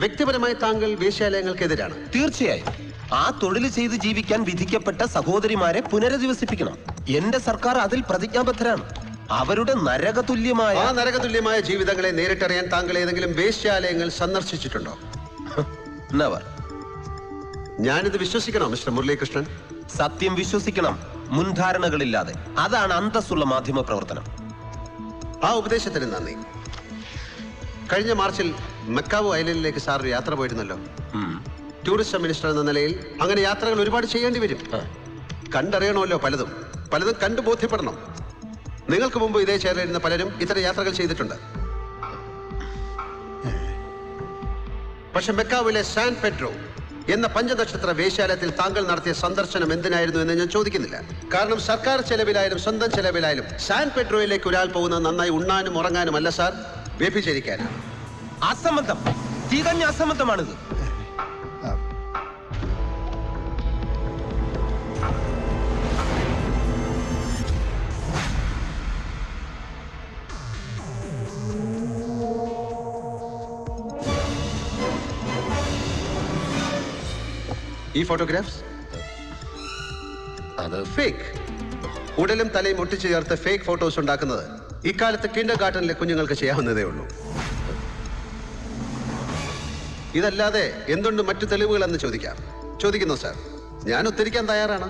വ്യക്തിപരമായി താങ്കൾ വേശ്യാലയങ്ങൾക്കെതിരാണ്? തീർച്ചയായും. ആ തൊഴിൽ ചെയ്ത് ജീവിക്കാൻ വിധിക്കപ്പെട്ട സഹോദരിമാരെ പുനരധിവസിപ്പിക്കണം. എന്റെ സർക്കാർ അതിൽ പ്രതിജ്ഞാബദ്ധരാണ്. അവരുടെ നരകതുല്യമായ ജീവിതങ്ങളെ നേരിട്ടറിയാൻ താങ്കൾ ഏതെങ്കിലും വേശ്യാലയങ്ങൾ സന്ദർശിച്ചിട്ടുണ്ടോ? നെവർ. ഞാനിത് വിശ്വസിക്കണോ മിസ്റ്റർ മുരളീകൃഷ്ണൻ? സത്യം വിശ്വസിക്കണം, മുൻധാരണകളില്ലാതെ. അതാണ് അന്തസ്സുള്ള മാധ്യമ പ്രവർത്തനം. ആ ഉപദേശത്തിന് നന്ദി. കഴിഞ്ഞ മാർച്ചിൽ മക്കാവു ഐലൻഡിലേക്ക് സാർ ഒരു യാത്ര പോയിരുന്നല്ലോ. ടൂറിസം മിനിസ്റ്റർ എന്ന നിലയിൽ അങ്ങനെ യാത്രകൾ ഒരുപാട് ചെയ്യേണ്ടി വരും. കണ്ടറിയണമല്ലോ, പലതും കണ്ടു ബോധ്യപ്പെടണം. നിങ്ങൾക്ക് മുമ്പ് ഇതേ ചെയറിലിരുന്ന പലരും ഇത്തരം യാത്രകൾ ചെയ്തിട്ടുണ്ട്. പക്ഷെ മെക്കാവിലെ സാൻ പെഡ്രോ എന്ന പഞ്ചനക്ഷത്ര വേശ്യാലയത്തിൽ താങ്കൾ നടത്തിയ സന്ദർശനം എന്തിനായിരുന്നു എന്ന് ഞാൻ ചോദിക്കുന്നില്ല. കാരണം സർക്കാർ ചെലവിലായാലും സ്വന്തം ചെലവിലായാലും സാൻ പെഡ്രോയിലേക്ക് ഒരാൾ പോകുന്നത് നന്നായി ഉണ്ണാനും ഉറങ്ങാനും അല്ല സാർ, വ്യഭിചരിക്കാനാണ്. അസംബന്ധം, തികഞ്ഞ അസംബന്ധമാണിത്. ഈ ഫോട്ടോഗ്രാഫ്സ് അത് ഫേക്ക്. ഉടലും തലയും ഒട്ടിച്ചു ചേർത്ത് ഫേക്ക് ഫോട്ടോസ് ഉണ്ടാക്കുന്നത് ഇക്കാലത്ത് കിൻഡർ ഗാർട്ടനിലെ കുഞ്ഞുങ്ങൾക്ക് ചെയ്യാവുന്നതേ ഉള്ളൂ. ഇതല്ലാതെ എന്തുണ്ട് മറ്റു തെളിവുകളെന്ന് ചോദിക്കുന്നു സാർ. ഞാൻ ഉത്തരിക്കാൻ തയ്യാറാണ്.